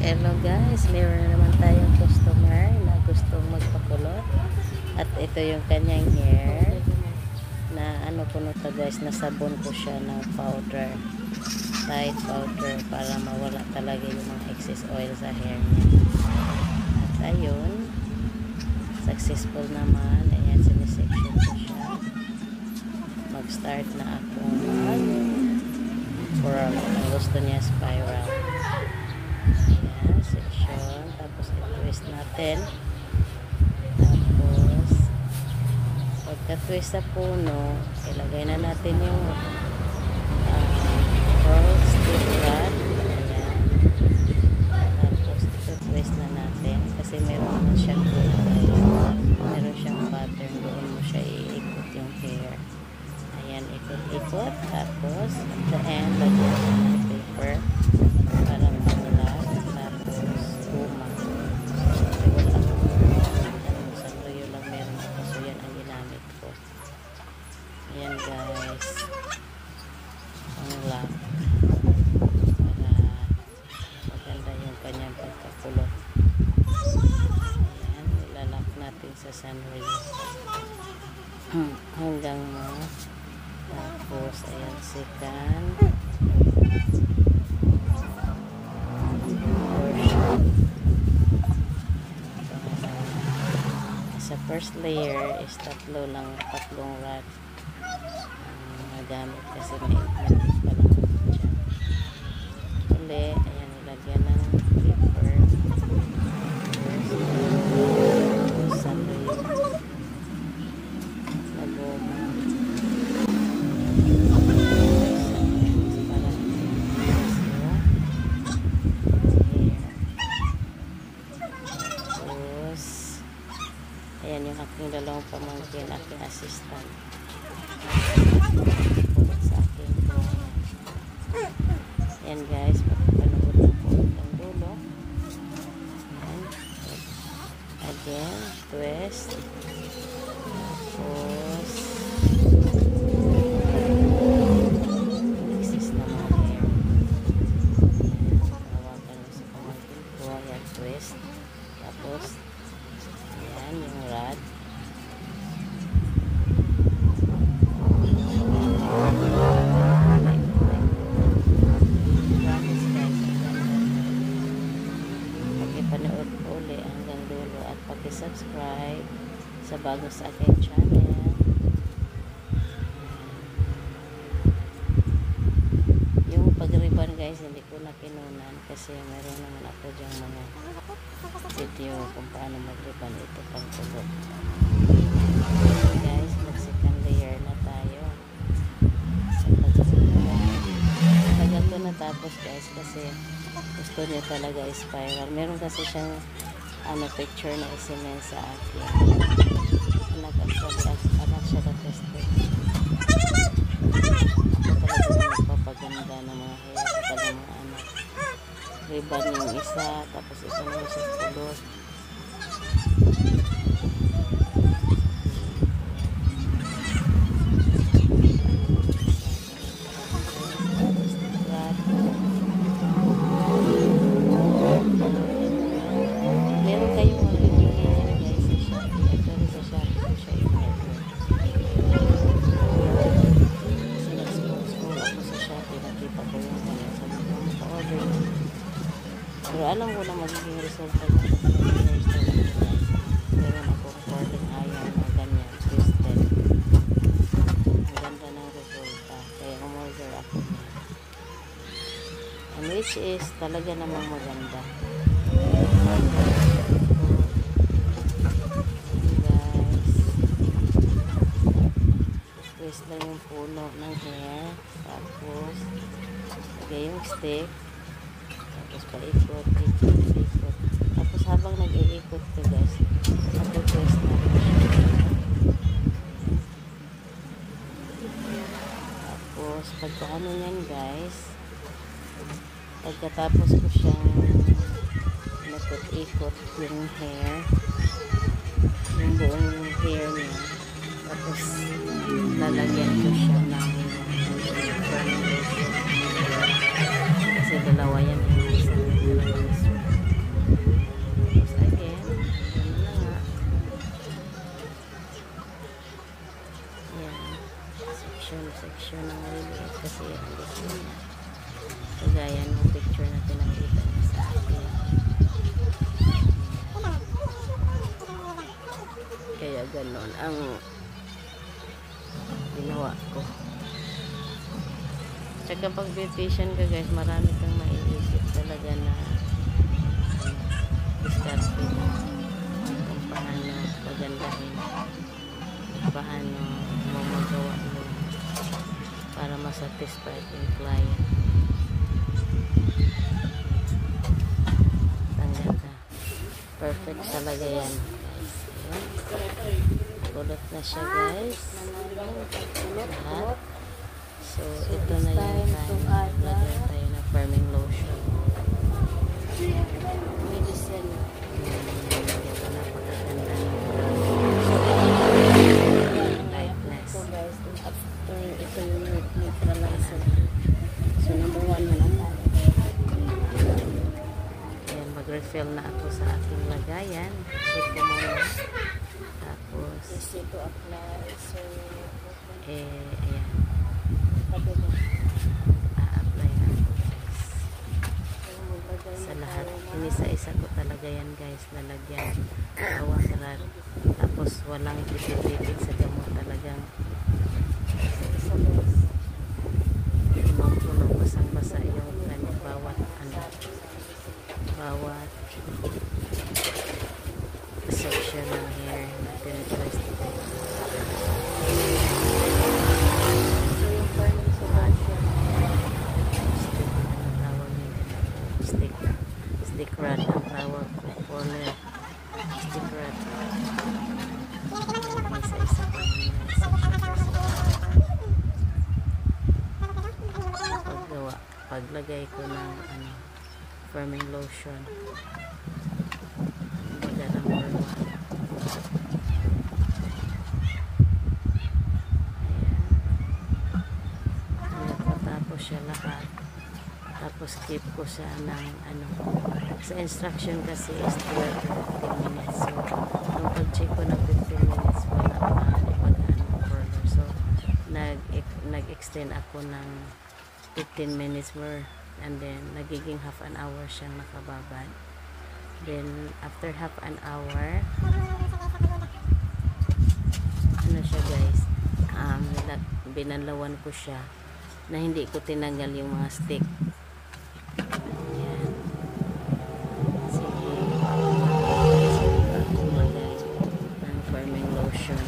Hello guys, meron na naman tayong customer na gustong magpakulot. At ito yung kanyang hair na ano ko na to guys, nasabon ko siya ng powder, Tide powder, para mawala talaga yung mga excess oil sa hair niya. At ayun, successful naman. Ayan, sinisection ko siya. Mag-start na ako curl. Ang gusto niya spiral. Ayan, section. Tapos i-twist natin. Tapos pagka-twist sa puno, ilagay na natin yung curl stick rod. Ayan. Tapos i-twist na natin kasi meron naman siyang meron siyang pattern doon mo siya iikot yung hair. Ayan, ikot-ikot. Tapos at the end, lagyan ko ng paper para mamulat. Tapos guma. Kasi wala akong sa loyo lang meron ako. So yan ang ginamit ko. Ayan guys, ang lock para maganda yung kanyang pagkakulot. Ayan, ilalak natin sa sunray hanggang tapos ayan, second portion. Sa first layer is tatlong rod nagamit kasi may palang dyan. Uli, ayan, ilagyan ng paper sa layer na goma. Ayan yung aking dalawang pamangkin, aking assistant. Sa aking ayan guys, magpapanood lang po itong dulo. Ayan. Again, twist. Tapos exist na mga hair. Tawagan mo sa pamangkin ko. Ayan, twist. Tapos ayan yung rod. Promise guys, pakipanood po uli hanggang dulo at pakisubscribe sa bago sa aking channel. Yung pag-ribbon guys, hindi ko na kinunan kasi meron naman ako dyang mga video kung paano mag-ribbon ito pang kulot. Guys, mag-second layer na tayo. Tagal ko natapos guys kasi gusto niya talaga spiral. Meron kasi siyang picture na isimen sa akin. Anak siya na tested. Ako talaga nagpapaganda ng mga hair sa mga anak. Ribbon yung isa, tapos isa naman sa kulot. Meron kayong mag-i-order guys sa Shopee. Actually sa Shopee ko siya in-order. Kasi nag-scroll ako sa Shopee, nakita ko yung kanya sa mga maka-order. Pero alam ko na magiging resulta niya kasi meron akong curling iron na ganyan, twisted. Ang ganda ng resulta. Kaya umorder ako niya. And which is talaga namang maganda. Guys, twist lang yung puno ng hair. Tapos lagay yung stick. Tapos paikot, ikot. Tapos habang nag-iikot ko guys, mag-twist na rin siya. Tapos pagkaano yan guys, pagkatapos ko siyang ikot yung hair, yung buong hair niya, tapos lalagyan ko siya ng foundation kasi dalawa yan. ang ginawa ko. Tsaka pag beautician ka guys, marami kang maiisip talaga na diskarte kung paano pagandahin, paano mo magawa mo para masatisfy yung client. Ang ganda. Perfect talaga yan guys. Ayan. Kulot na siya guys. Lahat. So, ito na yung time. Lagay tayo na firming lotion. Medicine. Napakaganda. Lightness. So guys, after ito yung neutralizer. So, number 1 na lang tayo. Ayan, mag-refill na ako sa aking lagayan. Check ko muna. Tapos, easy to apply. So, ayan. A-apply na ako guys. Sa lahat. Inisa-isa ko talaga yan guys. Lalagyan. Awasaran. Tapos, walang tipid-tipid sa gamot talagang. Puno-puno. Basang-basa yung bawat bawat section ng hair na pinitwist ko. So yung burning solution stick rod ang tawag ko. Corner stick rod. Isa-isa ko paggawa, paglagay ko ng firming lotion. Siya lahat. Tapos keep ko siya ng sa instruction kasi is 12 minutes. So, nung pag-check ko ng 15 minutes, wala pa further. So, nag-extend ako ng 15 minutes more and then nagiging half an hour siyang nakababad. Then, after half an hour, siya guys, binalawan ko siya na hindi ko tinanggal yung mga stick. Ayan. Sige. Ako magay ng firming lotion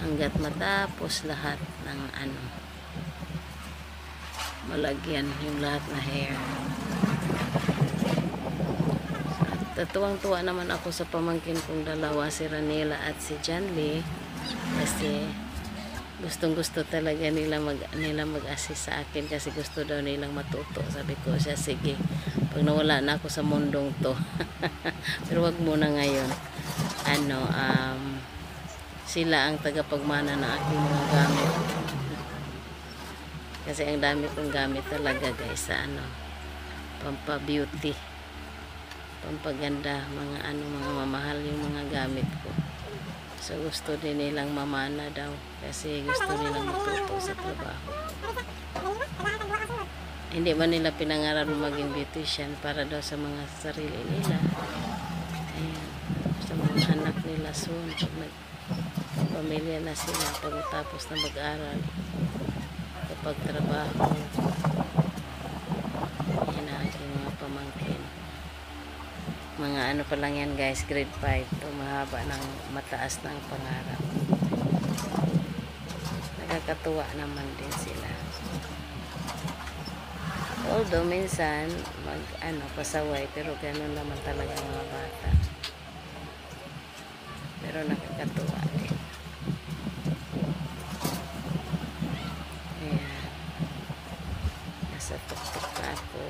hanggat matapos lahat ng malagyan yung lahat na hair. At tuwang-tuwa naman ako sa pamangkin kong dalawa, si Ranela at si Janly, kasi gustong-gusto talaga nila mag-assist sa akin kasi gusto daw nilang matuto. Sabi ko siya, sige, pag nawala na ako sa mundong to pero wag muna ngayon. Sila ang tagapagmana ng aking mga gamit kasi ang dami kong gamit talaga guys sa pampa-beauty, pampaganda, mga mga mamahal yung mga gamit ko. So, gusto din nilang mamana daw kasi gusto nilang matuto sa trabaho. Hindi man nila pinangarap maging beautician para daw sa mga sarili nila. Ayan. Sa mga anak nila soon. Pag pamilya na sila, pagkatapos na mag-aral, kapag trabaho, yan ang aking mga pamangkin. Mga pa lang yan guys, grade 5 to, mahaba ng mataas ng pangarap. Nakakatuwa naman din sila, although minsan pasaway, pero ganun naman talaga mga bata, pero nakakatuwa din. Ayan, nasa tuktok na ako,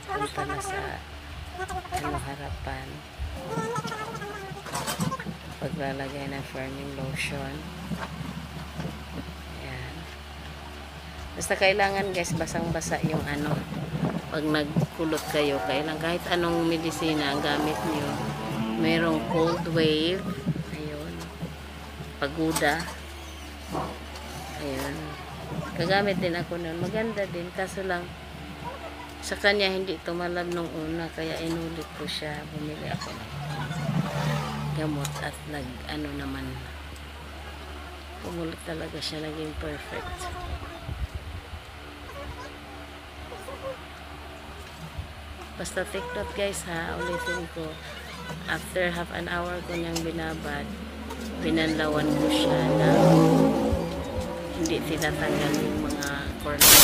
punta na sa harapan, paglalagay ng firming lotion. Ayan. Basta kailangan guys, basang-basa yung pag nagkulot kayo, kailangan kahit anong medisina ang gamit nyo, mayroong cold wave, ayun, pagoda, ayun, kagamit din ako nun, maganda din, kaso lang sa kanya hindi tumalab nung una, kaya inulit ko siya. Bumili ako ng gamot at naman Pumulot talaga siya, naging perfect. Basta take note guys ha, ulitin ko, after half an hour ko niyang binabad, binanlawan ko siya na hindi tinatanggal yung mga corner.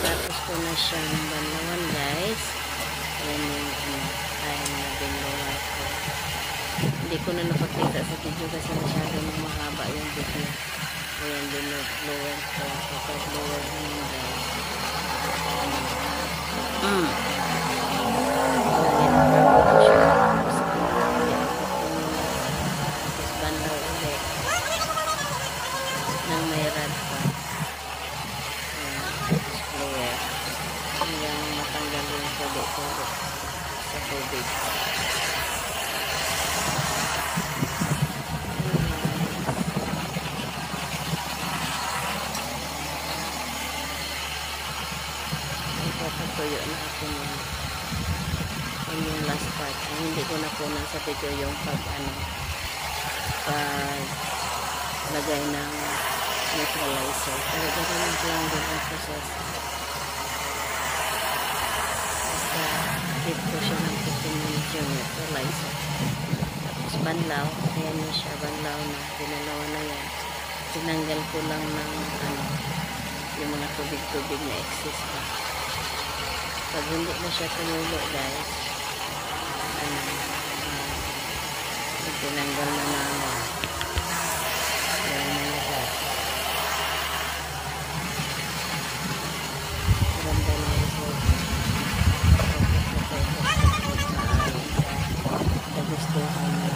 Tapos ko na siyang banlawan guys. Ayan yung time na binlawan ko. Hindi ko na napakita sa video kasi masyadong mahaba yung video. Ayan, binlawan ko. Kapag blower yun guys. Tapos banlaw ulit. Nang may rad pa. Hanggang matanggal yung tubo-tubo sa tubig. Ipapatuyo na ako nun. Yun yung last part. Hindi ko na kunan sa video yung pag lagay ng neutralizer. Pero gano'n lang din ang process. Hit ko siya ng 15 minutes yung neutralizer. Tapos banlaw. Ayan na siya. Banlaw na. Binalawan na yan. Tinanggal ko lang ng yung mga tubig-tubig na excess pa. Pag hindi na siya tumulo guys, tinanggal na namin. Ayan na lahat. Ganda na result. Nagustuhan na.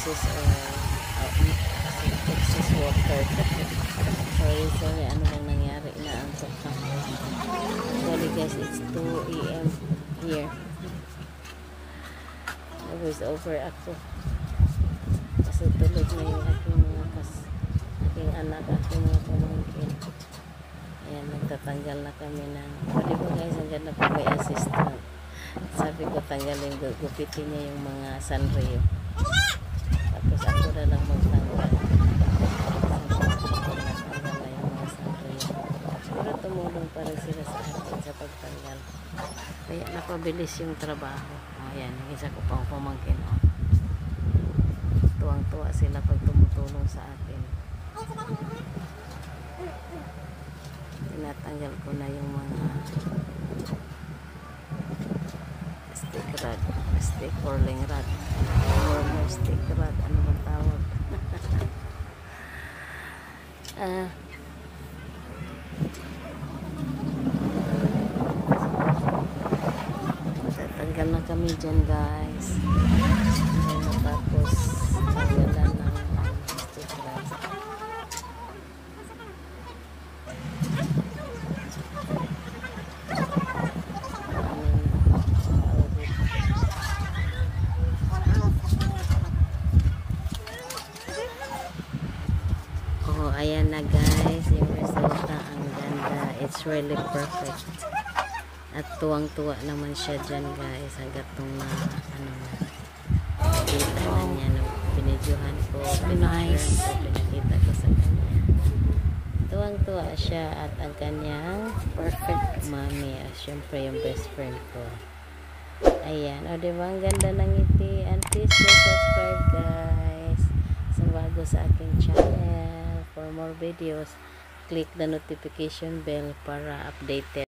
excess excess water. Sorry, ano bang nangyari? Inaantok ako. Sorry guys, it's 2 AM here. I was over ako. Kasi tulog na yung aking anak, aking mga pamangkin. Ayan, nagtatanggal na kami ng, pwede ba guys, hanggang na po may assistant. Sabi ko, tanggalin, gupitin niya yung mga sanrio. Tapos ako na lang magtanggal. Natanggal na yung mga sanrio. Pero tumulong pa rin sila sa akin sa pagtanggal. Kaya napabilis yung trabaho. Ayan, yung isa ko pang pamangkin. Tuwang-tuwa sila pag tumutulong sa akin. Tinatanggal ko na yung mga stick rod, stick curling rod, or stick rod, ano bang tawag? Tatanggal na kami dyan guys. Tapos tanggalan ng stick rod. Oh, ayan na guys, yung resulta, ang ganda. It's really perfect. At tuwang-tuwa naman siya dyan guys, hanggat nung ano na, kita na niya nung binidyohan ko, pinakita ko sa kanya. Tuwang-tuwa siya at ang kanyang perfect mommy. Syempre yung best friend ko. Ayan, o diba ang ganda ng ngiti. And please subscribe guys sa bago sa aking channel. For more videos, click the notification bell para updated.